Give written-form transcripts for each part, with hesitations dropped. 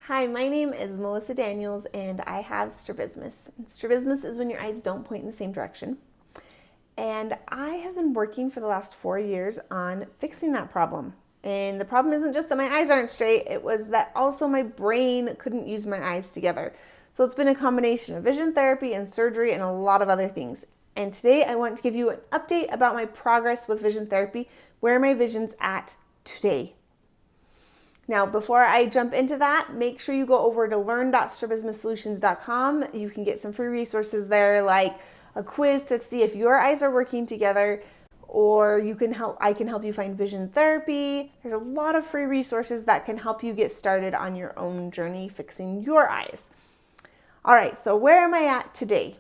Hi, my name is Melissa Daniels and I have strabismus. Strabismus is when your eyes don't point in the same direction. And I have been working for the last 4 years on fixing that problem. And the problem isn't just that my eyes aren't straight, it was that also my brain couldn't use my eyes together. So it's been a combination of vision therapy and surgery and a lot of other things. And today I want to give you an update about my progress with vision therapy, where my vision's at today. Now, before I jump into that, make sure you go over to learn.strabismussolutions.com. You can get some free resources there, like a quiz to see if your eyes are working together, or I can help you find vision therapy. There's a lot of free resources that can help you get started on your own journey fixing your eyes. All right, so where am I at today?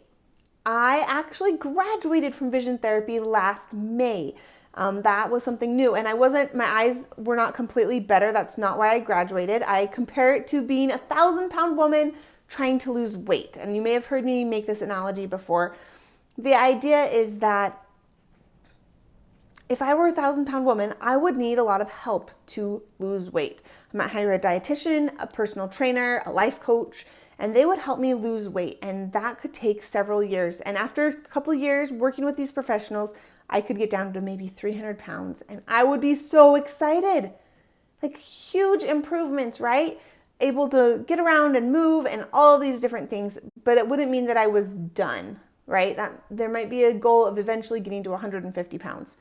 I actually graduated from vision therapy last May. That was something new, and my eyes were not completely better. That's not why I graduated. I compare it to being a 1,000-pound woman trying to lose weight. And you may have heard me make this analogy before. The idea is that if I were a 1,000-pound woman, I would need a lot of help to lose weight. I might hire a dietitian, a personal trainer, a life coach, and they would help me lose weight. And that could take several years. And after a couple of years working with these professionals, I could get down to maybe 300 pounds and I would be so excited. Like huge improvements, right? Able to get around and move and all of these different things, but it wouldn't mean that I was done, right? That there might be a goal of eventually getting to 150 pounds.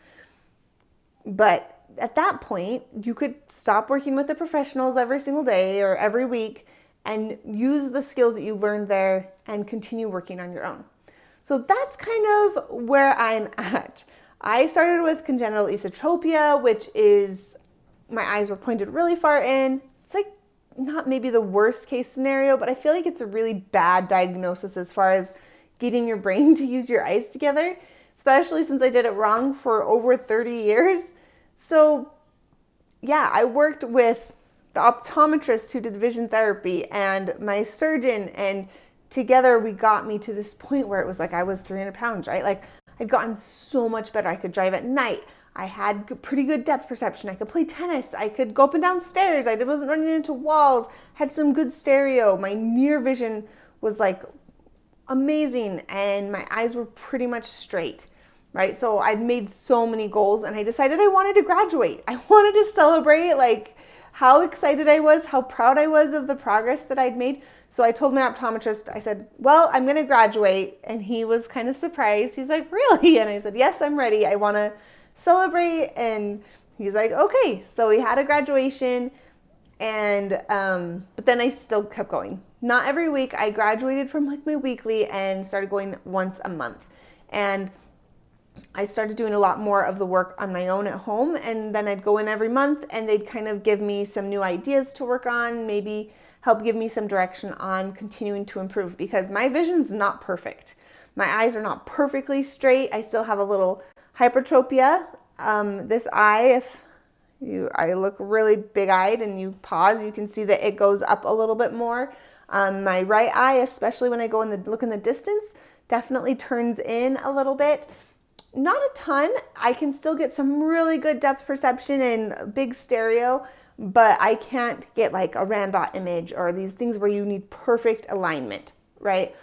But at that point, you could stop working with the professionals every single day or every week and use the skills that you learned there and continue working on your own. So that's kind of where I'm at. I started with congenital esotropia, which is my eyes were pointed really far in. It's like not maybe the worst case scenario, but I feel like it's a really bad diagnosis as far as getting your brain to use your eyes together, especially since I did it wrong for over 30 years. So yeah, I worked with the optometrist who did vision therapy and my surgeon, and together we got me to this point where it was like I was 300 pounds, right? Like I'd gotten so much better. I could drive at night. I had pretty good depth perception. I could play tennis. I could go up and down stairs. I wasn't running into walls. Had some good stereo. My near vision was like amazing and my eyes were pretty much straight, right? So I'd made so many goals and I decided I wanted to graduate. I wanted to celebrate like how excited I was, how proud I was of the progress that I'd made. So I told my optometrist, I said, well, I'm going to graduate. And he was kind of surprised. He's like, really? And I said, yes, I'm ready. I want to celebrate. And he's like, okay. So we had a graduation. And, but then I still kept going. Not every week. I graduated from like my weekly and started going once a month. And I started doing a lot more of the work on my own at home, and then I'd go in every month and they'd kind of give me some new ideas to work on, maybe help give me some direction on continuing to improve, because my vision's not perfect. My eyes are not perfectly straight. I still have a little hypertropia. This eye, I look really big-eyed and you pause, you can see that it goes up a little bit more. My right eye, especially when I go look in the distance, definitely turns in a little bit. Not a ton. I can still get some really good depth perception and big stereo, but I can't get like a Randot image or these things where you need perfect alignment, right?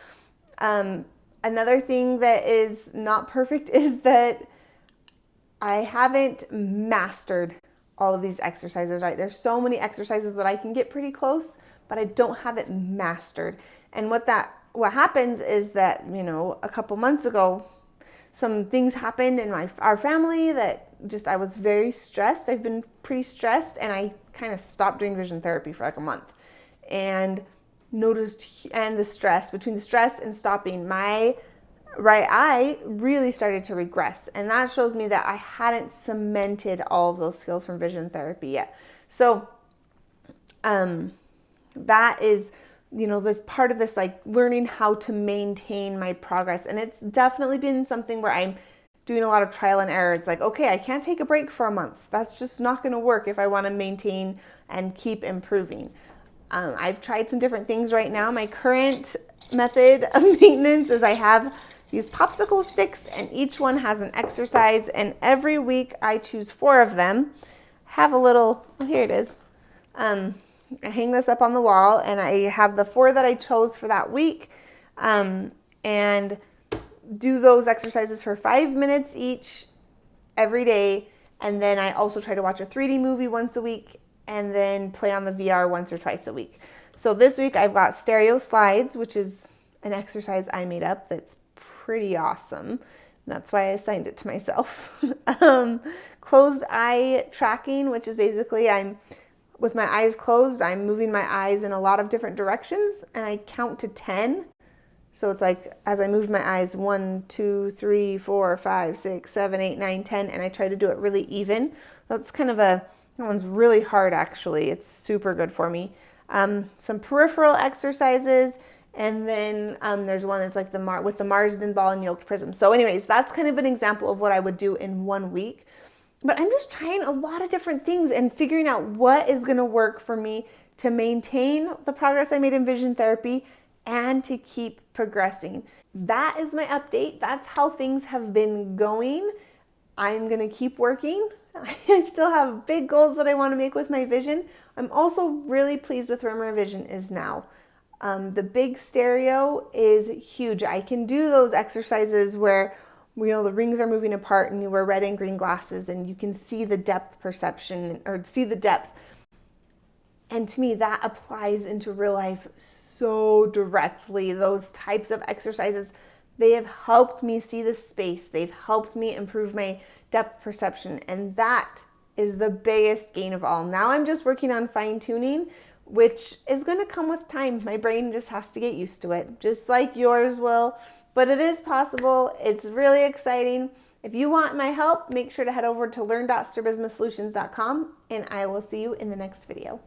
Another thing that is not perfect is that I haven't mastered all of these exercises, right? There's so many exercises that I can get pretty close, but I don't have it mastered. And what happens is that, a couple months ago, some things happened in our family that I was very stressed. I've been pretty stressed, and I kind of stopped doing vision therapy for like a month and noticed, and between the stress and stopping, my right eye really started to regress. And that shows me that I hadn't cemented all of those skills from vision therapy yet. So, that is, this part of this, like learning how to maintain my progress. And it's definitely been something where I'm doing a lot of trial and error. It's like, okay, I can't take a break for a month. That's just not going to work if I want to maintain and keep improving. I've tried some different things right now. My current method of maintenance is I have these popsicle sticks and each one has an exercise, and every week I choose 4 of them. Have a little, here it is. I hang this up on the wall, and I have the 4 that I chose for that week, and do those exercises for 5 minutes each every day. And then I also try to watch a 3D movie once a week, and then play on the VR once or twice a week. So this week I've got stereo slides, which is an exercise I made up that's pretty awesome. That's why I assigned it to myself. Closed eye tracking, which is basically with my eyes closed, I'm moving my eyes in a lot of different directions, and I count to 10. So it's like, as I move my eyes, 1, 2, 3, 4, 5, 6, 7, 8, 9, 10, and I try to do it really even. That's that one's really hard actually. It's super good for me. Some peripheral exercises, and then there's one that's like with the Marsden ball and yoked prism. So anyways, that's kind of an example of what I would do in 1 week. But I'm just trying a lot of different things and figuring out what is going to work for me to maintain the progress I made in vision therapy and to keep progressing. That is my update. That's how things have been going. I'm going to keep working. I still have big goals that I want to make with my vision. I'm also really pleased with where my vision is now. The big stereo is huge. I can do those exercises where the rings are moving apart and you wear red and green glasses and you can see the depth perception or see the depth. And to me, that applies into real life so directly. Those types of exercises, they have helped me see the space. They've helped me improve my depth perception. And that is the biggest gain of all. Now I'm just working on fine tuning, which is going to come with time. My brain just has to get used to it, just like yours will. But it is possible. It's really exciting. If you want my help, make sure to head over to learn.strabismussolutions.com, and I will see you in the next video.